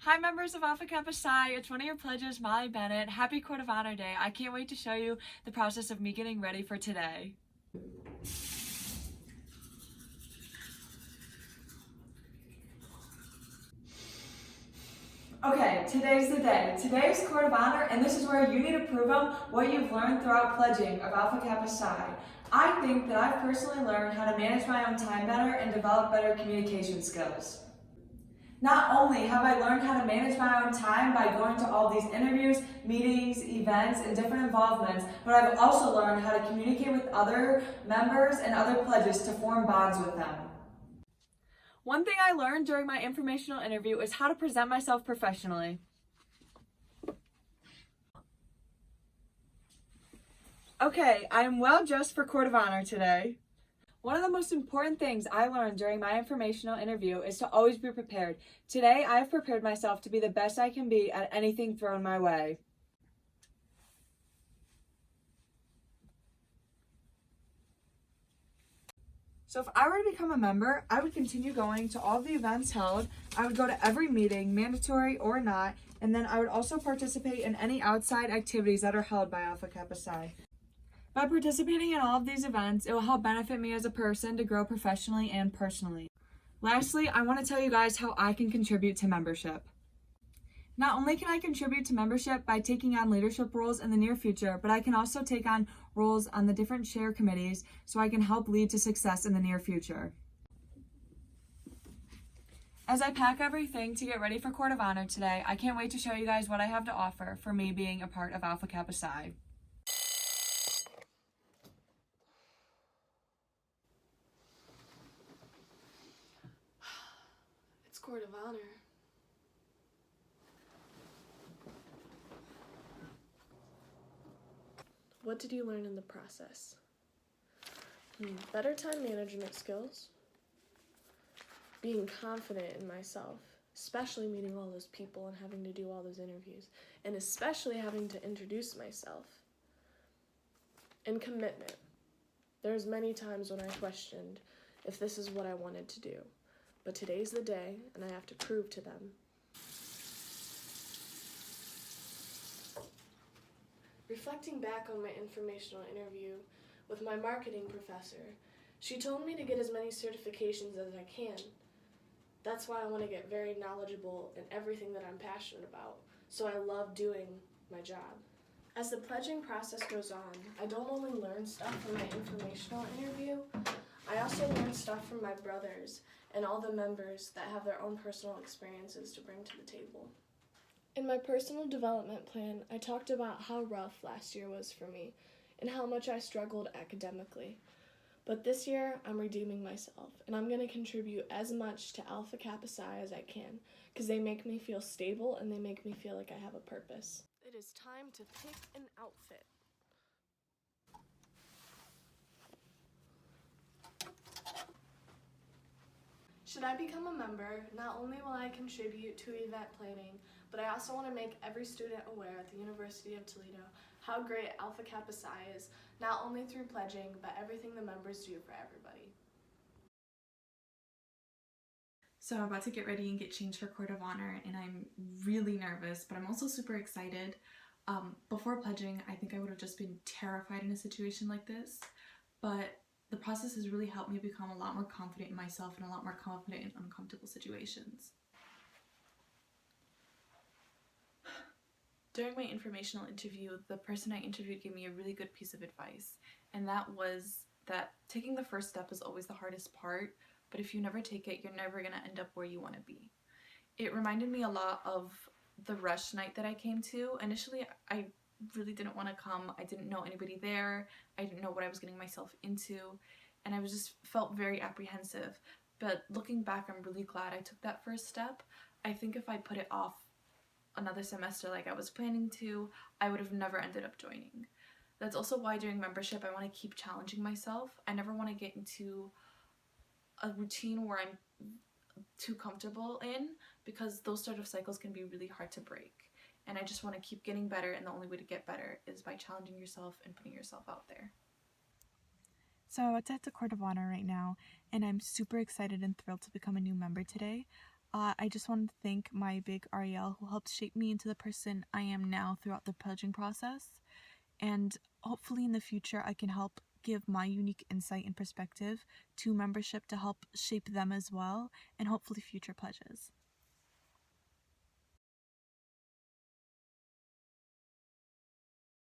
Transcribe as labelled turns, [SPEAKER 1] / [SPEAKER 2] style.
[SPEAKER 1] Hi members of Alpha Kappa Psi, it's one of your pledges, Molly Bennett. Happy Court of Honor Day. I can't wait to show you the process of me getting ready for today. Okay, today's the day. Today's Court of Honor, and this is where you need to prove them what you've learned throughout pledging of Alpha Kappa Psi. I think that I've personally learned how to manage my own time better and develop better communication skills. Not only have I learned how to manage my own time by going to all these interviews, meetings, events, and different involvements, but I've also learned how to communicate with other members and other pledges to form bonds with them. One thing I learned during my informational interview is how to present myself professionally. Okay, I am well dressed for Court of Honor today. One of the most important things I learned during my informational interview is to always be prepared. Today, I have prepared myself to be the best I can be at anything thrown my way. So if I were to become a member, I would continue going to all the events held. I would go to every meeting, mandatory or not, and then I would also participate in any outside activities that are held by Alpha Kappa Psi. By participating in all of these events, it will help benefit me as a person to grow professionally and personally. Lastly, I want to tell you guys how I can contribute to membership. Not only can I contribute to membership by taking on leadership roles in the near future, but I can also take on roles on the different chair committees so I can help lead to success in the near future. As I pack everything to get ready for Court of Honor today, I can't wait to show you guys what I have to offer for me being a part of Alpha Kappa Psi.
[SPEAKER 2] It's Court of Honor. What did you learn in the process? Better time management skills. Being confident in myself, especially meeting all those people and having to do all those interviews, and especially having to introduce myself. And commitment. There's many times when I questioned if this is what I wanted to do, but today's the day and I have to prove to them. Reflecting back on my informational interview with my marketing professor, she told me to get as many certifications as I can. That's why I want to get very knowledgeable in everything that I'm passionate about, so I love doing my job. As the pledging process goes on, I don't only learn stuff from my informational interview, I also learn stuff from my brothers and all the members that have their own personal experiences to bring to the table. In my personal development plan, I talked about how rough last year was for me and how much I struggled academically. But this year, I'm redeeming myself, and I'm going to contribute as much to Alpha Kappa Psi as I can, because they make me feel stable and they make me feel like I have a purpose. It is time to pick an outfit. Should I become a member, not only will I contribute to event planning, but I also want to make every student aware at the University of Toledo how great Alpha Kappa Psi is, not only through pledging, but everything the members do for everybody.
[SPEAKER 3] So I'm about to get ready and get changed for Court of Honor, and I'm really nervous, but I'm also super excited. Before pledging, I think I would have just been terrified in a situation like this, but the process has really helped me become a lot more confident in myself and a lot more confident in uncomfortable situations. During my informational interview, the person I interviewed gave me a really good piece of advice, and that was that taking the first step is always the hardest part, but if you never take it, you're never going to end up where you want to be. It reminded me a lot of the rush night that I came to. Initially, I really didn't want to come. I didn't know anybody there. I didn't know what I was getting myself into, and I was just felt very apprehensive. But looking back, I'm really glad I took that first step. I think if I put it off another semester like I was planning to, I would have never ended up joining. That's also why during membership I want to keep challenging myself. I never want to get into a routine where I'm too comfortable in, because those sort of cycles can be really hard to break. And I just want to keep getting better, and the only way to get better is by challenging yourself and putting yourself out there.
[SPEAKER 4] So it's at the Court of Honor right now, and I'm super excited and thrilled to become a new member today. I just wanted to thank my big Ariel who helped shape me into the person I am now throughout the pledging process. And hopefully in the future I can help give my unique insight and perspective to membership to help shape them as well, and hopefully future pledges.